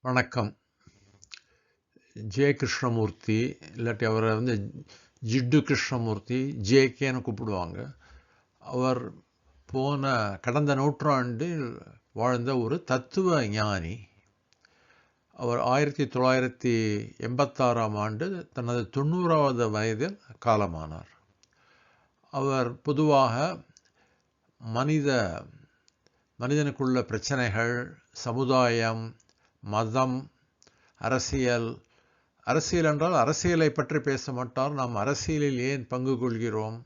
வணக்கம். ஜே கிருஷ்ணமூர்த்தி, இல்லாட்டி அவரை ஜிட்டு கிருஷ்ணமூர்த்தி, ஜேகேன்னு கூப்பிடுவாங்க. அவர் கடந்த நூற்றாண்டில் வாழ்ந்த ஒரு தத்துவ ஞானி. அவர் 1986ஆம் ஆண்டு தனது 90வது வயதில் காலமானார். அவர் பொதுவாக மனிதனுக்குள்ள பிரச்சனைகள், சமுதாயம், மதம், அரசியல் என்றால் அரசியலை பற்றி பேச மாட்டார். நாம் அரசியலில் ஏன் பங்கு கொள்கிறோம்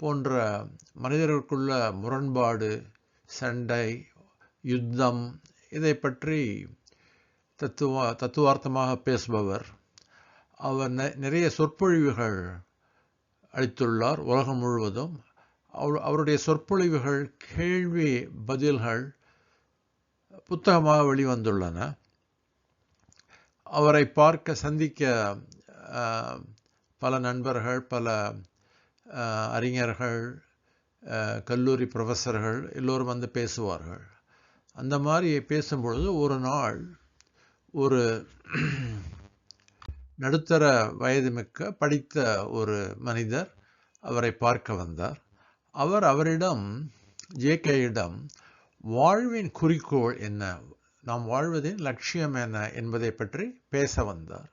போன்ற மனிதர்களுக்குள்ள முரண்பாடு, சண்டை, யுத்தம், இதை பற்றி தத்துவார்த்தமாக பேசுபவர். அவர் நிறைய சொற்பொழிவுகள் அளித்துள்ளார் உலகம் முழுவதும். அவருடைய சொற்பொழிவுகள், கேள்வி பதில்கள் புத்தகமாக வெளிவந்துள்ளன. அவரை சந்திக்க பல நண்பர்கள், பல அறிஞர்கள், கல்லூரி ப்ரொஃபஸர்கள் எல்லோரும் பேசுவார்கள். அந்த மாதிரி பேசும்பொழுது ஒரு நாள் ஒரு நடுத்தர வயதுமிக்க படித்த ஒரு மனிதர் அவரை பார்க்க வந்தார். அவரிடம், ஜேகேயிடம், வாழ்வின் குறிக்கோள் என்ன, நாம் வாழ்வதின் லட்சியம் என்ன என்பதை பற்றி பேச வந்தார்.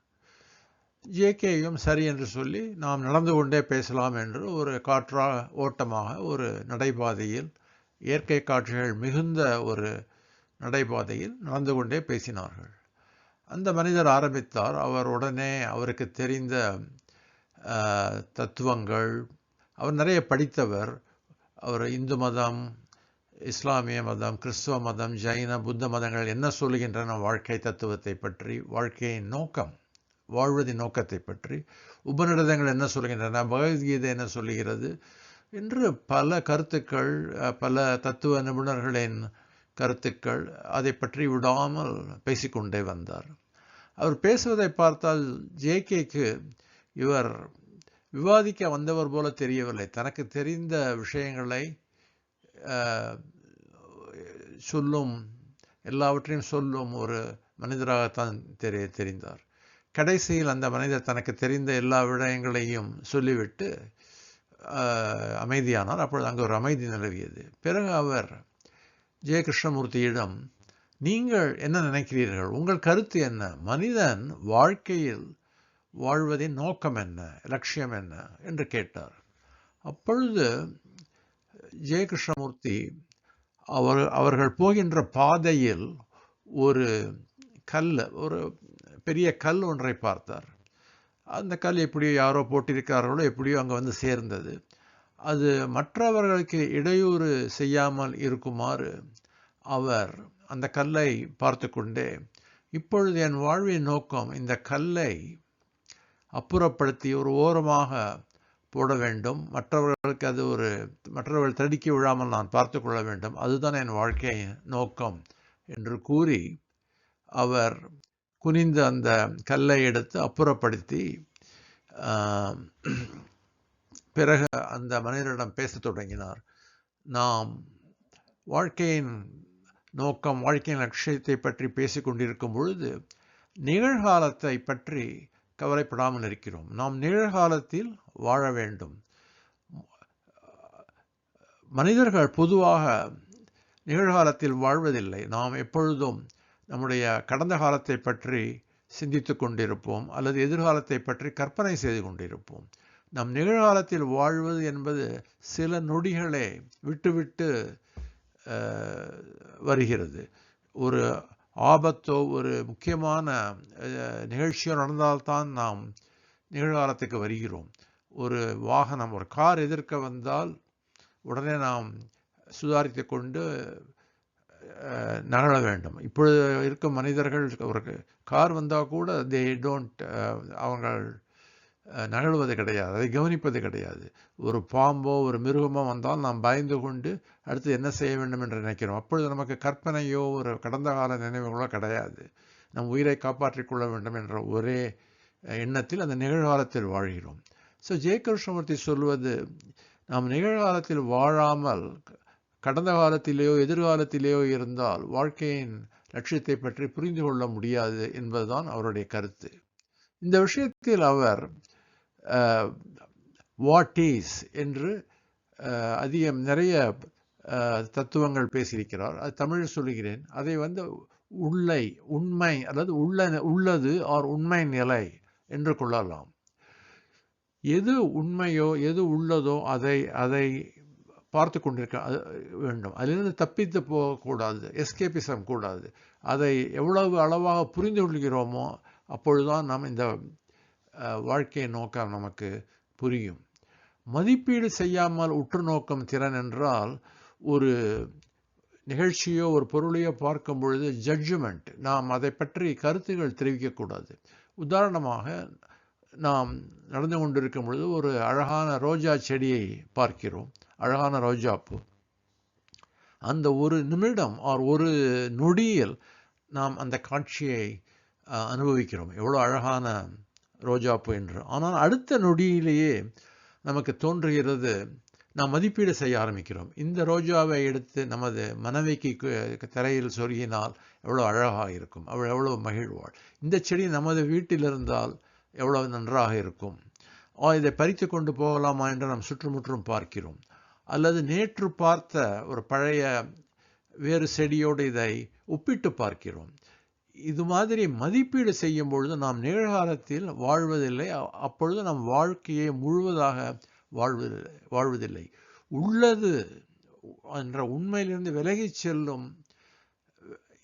ஜேகேயும் சரி என்று சொல்லி நாம் நடந்து கொண்டே பேசலாம் என்று ஒரு ஓட்டமாக ஒரு நடைபாதையில், இயற்கை காட்சிகள் மிகுந்த ஒரு நடைபாதையில் நடந்து கொண்டே பேசினார்கள். அந்த மனிதர் ஆரம்பித்தார். அவர் உடனே அவருக்கு தெரிந்த தத்துவங்கள், அவர் நிறைய படித்தவர். அவர் இந்து மதம், இஸ்லாமிய மதம், கிறிஸ்துவ மதம், ஜைன, புத்த மதங்கள் என்ன சொல்லுகின்றன வாழ்க்கை தத்துவத்தை பற்றி, வாழ்க்கையின் நோக்கம், வாழ்வதின் நோக்கத்தை பற்றி, உபநிடதங்கள் என்ன சொல்லுகின்றன, பகவத்கீதை என்ன சொல்லுகிறது என்று பல கருத்துக்கள், பல தத்துவ நிபுணர்களின் கருத்துக்கள், அதை பற்றி விடாமல் பேசிக்கொண்டே வந்தார். அவர் பேசுவதை பார்த்தால் ஜேகேக்கு இவர் விவாதிக்க வந்தவர் போல தெரியவில்லை. தனக்கு தெரிந்த விஷயங்களை எல்லாவற்றையும் சொல்லும் ஒரு மனிதராகத்தான் தெரிந்தார். கடைசியில் அந்த மனிதர் தனக்கு தெரிந்த எல்லா விடயங்களையும் சொல்லிவிட்டு அமைதியானார். அப்பொழுது அங்கு ஒரு அமைதி நிலவியது. பிறகு அவர் ஜே கிருஷ்ணமூர்த்தியிடம், நீங்கள் என்ன நினைக்கிறீர்கள், உங்கள் கருத்து என்ன, மனிதன் வாழ்க்கையில் வாழ்வதின் நோக்கம் என்ன, லட்சியம் என்ன என்று கேட்டார். அப்பொழுது ஜே கிருஷ்ணமூர்த்தி அவர்கள் போகின்ற பாதையில் ஒரு பெரிய கல் ஒன்றை பார்த்தார். அந்த கல் எப்படியோ யாரோ போட்டிருக்கிறார்களோ எப்படியோ அங்கே சேர்ந்தது. அது மற்றவர்களுக்கு இடையூறு செய்யாமல் இருக்குமாறு அவர் அந்த கல்லை பார்த்து கொண்டே, இப்பொழுது என் வாழ்வின் நோக்கம் இந்த கல்லை அப்புறப்படுத்தி ஒரு ஓரமாக போட வேண்டும், மற்றவர்கள் தடுக்கி விழாமல் நான் பார்த்து கொள்ள வேண்டும், அதுதான் என் வாழ்க்கை நோக்கம் என்று கூறி அவர் குனிந்து அந்த கல்லை எடுத்து அப்புறப்படுத்தி பிறகு அந்த மனிதரிடம் பேசத் தொடங்கினார். நாம் வாழ்க்கையின் நோக்கம், வாழ்க்கையின் லட்சியத்தை பற்றி பேசிக்கொண்டிருக்கும் பொழுது நிகழ்காலத்தை பற்றி கவலைப்படாமல் இருக்கிறோம். நாம் நிகழ்காலத்தில் வாழ வேண்டும். மனிதர்கள் பொதுவாக நிகழ்காலத்தில் வாழ்வதில்லை. நாம் எப்பொழுதும் நம்முடைய கடந்த காலத்தை பற்றி சிந்தித்து கொண்டிருப்போம், அல்லது எதிர்காலத்தை பற்றி கற்பனை செய்து கொண்டிருப்போம். நம் நிகழ்காலத்தில் வாழ்வது என்பது சில நொடிகளே விட்டு வருகிறது. ஒரு ஆபத்தோ ஒரு முக்கியமான நிகழ்ச்சியோ நடந்தால்தான் நாம் நிகழ்காலத்துக்கு வருகிறோம். ஒரு வாகனம், ஒரு கார் எதிர்க்க வந்தால் உடனே நாம் சுதாரித்து கொண்டு நகழ வேண்டும். இப்பொழுது இருக்கும் மனிதர்கள், ஒரு கார் வந்தால் கூட அவங்கள் நகழ்வது கிடையாது, அதை கவனிப்பது கிடையாது. ஒரு பாம்போ ஒரு மிருகமோ வந்தால் நாம் பயந்து கொண்டு அடுத்து என்ன செய்ய வேண்டும் என்று நினைக்கிறோம். அப்பொழுது நமக்கு கற்பனையோ ஒரு கடந்த கால நினைவுகளோ கிடையாது. நம் உயிரை காப்பாற்றிக் கொள்ள வேண்டும் என்ற ஒரே எண்ணத்தில் அந்த நிகழ்காலத்தில் வாழ்கிறோம். ஸோ ஜே கிருஷ்ணமூர்த்தி சொல்வது, நாம் நிகழ்காலத்தில் வாழாமல் கடந்த காலத்திலேயோ எதிர்காலத்திலேயோ இருந்தால் வாழ்க்கையின் லட்சியத்தை பற்றி புரிந்து கொள்ள முடியாது என்பதுதான் அவருடைய கருத்து. இந்த விஷயத்தில் அவர் வாட் இஸ் என்று அதிகம் நிறைய தத்துவங்கள் பேசியிருக்கிறார். அது தமிழில் சொல்லுகிறேன். அதை உண்மை அல்லது உள்ளது ஆர் உண்மை நிலை என்று கொள்ளலாம். எது உண்மையோ எது உள்ளதோ அதை பார்த்து கொண்டிருக்க வேண்டும். அதிலிருந்து தப்பித்து போகக்கூடாது, எஸ்கேபிசம் கூடாது. அதை எவ்வளவு அளவாக புரிந்து கொள்கிறோமோ அப்பொழுதுதான் நாம் இந்த வாழ்க்கையை நோக்கம் நமக்கு புரியும். மதிப்பீடு செய்யாமல் உற்று நோக்கும் திறன் என்றால், ஒரு நிகழ்ச்சியோ ஒரு பொருளையோ பார்க்கும் பொழுது ஜட்ஜ்மெண்ட், நாம் அதை பற்றி கருத்துகள் தெரிவிக்கக்கூடாது. உதாரணமாக, நாம் நடந்து கொண்டிருக்கும் பொழுது ஒரு அழகான ரோஜா செடியை பார்க்கிறோம், அழகான ரோஜாப்பூ. அந்த ஒரு நிமிடம் ஒரு நொடியில் நாம் அந்த காட்சியை அனுபவிக்கிறோம், எவ்வளோ அழகான ரோஜாப்பூ என்று. ஆனால் அடுத்த நொடியிலேயே நமக்கு தோன்றுகிறது, நாம் மதிப்பீடு செய்ய ஆரம்பிக்கிறோம். இந்த ரோஜாவை எடுத்து நமது மனைவிக்கு தரையில் சொருகினால் எவ்வளோ அழகாக இருக்கும், அவள் எவ்வளோ மகிழ்வாள். இந்த செடி நமது வீட்டில் இருந்தால் எவ்வளவு நன்றாக இருக்கும். இதை பறித்து கொண்டு போகலாமா என்று நாம் சுற்றுமுற்றும் பார்க்கிறோம். அல்லது நேற்று பார்த்த ஒரு பழைய வேறு செடியோடு இதை ஒப்பிட்டு பார்க்கிறோம். இது மாதிரி மதிப்பீடு செய்யும் பொழுது நாம் நிகழ்காலத்தில் வாழ்வதில்லை. அப்பொழுது நம் வாழ்க்கையை முழுவதாக வாழ்வதில்லை. உள்ளது என்ற உண்மையிலிருந்து விலகிச் செல்லும்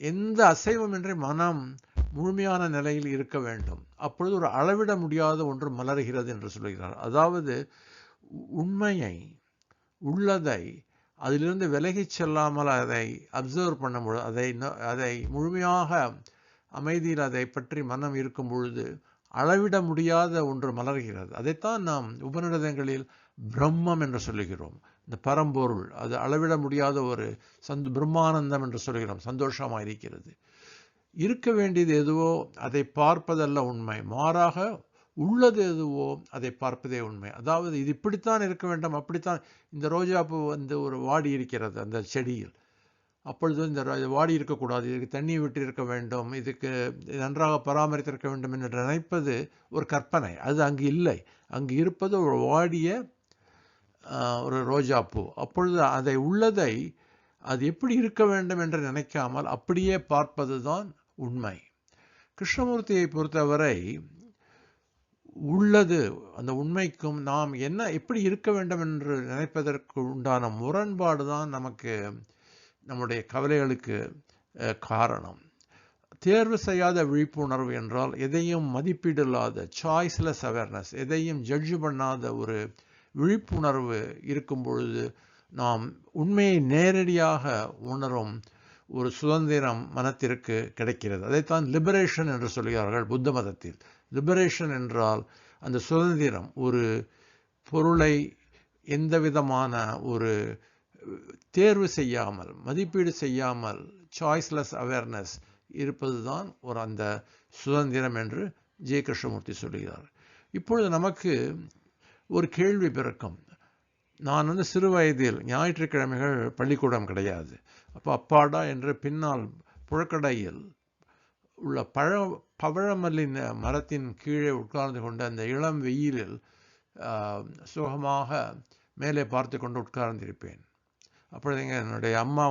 எந்த அசைவமின்றி மனம் முழுமையான நிலையில் இருக்க வேண்டும். அப்பொழுது ஒரு அளவிட முடியாத ஒன்று மலர்கிறது என்று சொல்கிறார். அதாவது உண்மையை, உள்ளதை அதிலிருந்து விலகிச் செல்லாமல் அதை அப்சர்வ் பண்ணும் பொழுது, அதை முழுமையாக அமைதியில் அதை பற்றி மனம் இருக்கும் பொழுது அளவிட முடியாத ஒன்று மலர்கிறது. அதைத்தான் நாம் உபநிடதங்களில் பிரம்மம் என்று சொல்லுகிறோம். இந்த பரம்பொருள், அது அளவிட முடியாத ஒரு பிரம்மானந்தம் என்று சொல்கிறோம். சந்தோஷமாக இருக்கிறது. இருக்க வேண்டியது எதுவோ அதை பார்ப்பதல்ல உண்மை, மாறாக உள்ளது எதுவோ அதை பார்ப்பதே உண்மை. அதாவது இது இப்படித்தான் இருக்க வேண்டும், அப்படித்தான். இந்த ரோஜாப்பூ ஒரு வாடி இருக்கிறது அந்த செடியில், அப்பொழுது இந்த வாடி இருக்கக்கூடாது, இதுக்கு தண்ணி விட்டு இருக்க வேண்டும், இதுக்கு நன்றாக பராமரித்திருக்க வேண்டும் என்று நினைப்பது ஒரு கற்பனை. அது அங்கு இல்லை. அங்கு இருப்பது ஒரு வாடிய ஒரு ரோஜாப்பூ. அப்பொழுது உள்ளதை அது எப்படி இருக்க வேண்டும் என்று நினைக்காமல் அப்படியே பார்ப்பது தான் உண்மை. கிருஷ்ணமூர்த்தியை பொறுத்தவரை உள்ளது, அந்த உண்மைக்கும் நாம் எப்படி இருக்க வேண்டும் என்று நினைப்பதற்கு உண்டான முரண்பாடு தான் நமக்கு நம்முடைய கவலைகளுக்கு காரணம். தேர்வு செய்யாத விழிப்புணர்வு என்றால் எதையும் மதிப்பீடு இல்லாத சாய்ஸ்லெஸ் அவேர்னஸ், எதையும் ஜட்ஜ் பண்ணாத ஒரு விழிப்புணர்வு இருக்கும் பொழுது நாம் உண்மையை நேரடியாக உணரும் ஒரு சுதந்திரம் மனத்திற்கு கிடைக்கிறது. அதைத்தான் லிபரேஷன் என்று சொல்கிறார்கள் புத்த மதத்தில். லிபரேஷன் என்றால் அந்த சுதந்திரம், ஒரு பொருளை எந்த விதமான ஒரு தேர்வு செய்யாமல், மதிப்பீடு செய்யாமல், சாய்ஸ்லெஸ் அவேர்னஸ் இருப்பதுதான் அந்த சுதந்திரம் என்று ஜெய கிருஷ்ணமூர்த்தி சொல்கிறார். இப்பொழுது நமக்கு ஒரு கேள்வி பிறக்கும். நான் சிறு வயதில் ஞாயிற்றுக்கிழமைகள் பள்ளிக்கூடம் கிடையாது. அப்போ அப்பாடா என்று பின்னால் புழக்கடையில் உள்ள பவழமல்லின் மரத்தின் கீழே உட்கார்ந்து கொண்டு அந்த இளம் வெயிலில் சுகமாக மேலே பார்த்து கொண்டு உட்கார்ந்திருப்பேன். அப்பொழுது என்னுடைய அம்மா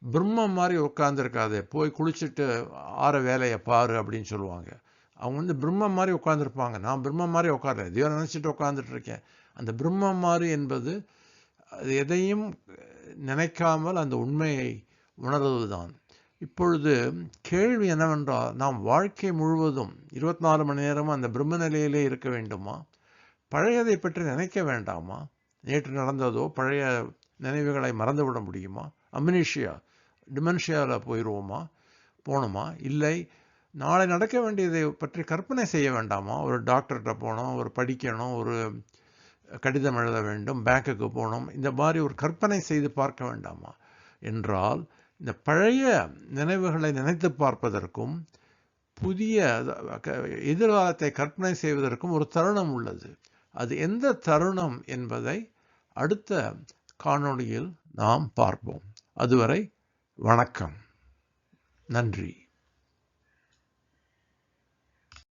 பிரம்மம் மாதிரி உட்கார்ந்துருக்காது, போய் குளிச்சுட்டு ஆற வேலையை பாரு அப்படின்னு சொல்லுவாங்க. அவங்க பிரம்மம் மாதிரி உட்காந்துருப்பாங்க. நான் பிரம்மம் மாதிரி உட்கார்றேன், எதையோ நினச்சிட்டு உட்காந்துட்டு இருக்கேன். அந்த பிரம்மம் மாதிரி என்பது அது எதையும் நினைக்காமல் அந்த உண்மையை உணர்வது தான். இப்பொழுது கேள்வி என்னவென்றால், நாம் வாழ்க்கை முழுவதும் 24 மணி நேரமும் அந்த பிரம்ம நிலையிலே இருக்க வேண்டுமா? பழையதை பற்றி நினைக்க வேண்டாமா? நேற்று நடந்ததோ பழைய நினைவுகளை மறந்துவிட முடியுமா? அம்னீஷியா, டிமென்ஷியாவில் போகணுமா? இல்லை, நாளை நடக்க வேண்டியதை பற்றி கற்பனை செய்ய வேண்டாமா? ஒரு டாக்டர்கிட்ட போகணும், ஒரு படிக்கணும், ஒரு கடிதம் எழுத வேண்டும், பேங்க்குக்கு போகணும், இந்த மாதிரி ஒரு கற்பனை செய்து பார்க்க வேண்டாமா என்றால், இந்த பழைய நினைவுகளை நினைத்து பார்ப்பதற்கும் புதிய எதிர்காலத்தை கற்பனை செய்வதற்கும் ஒரு தருணம் உள்ளது. அது எந்த தருணம் என்பதை அடுத்த காணொளியில் நாம் பார்ப்போம். அதுவரை வணக்கம். நன்றி.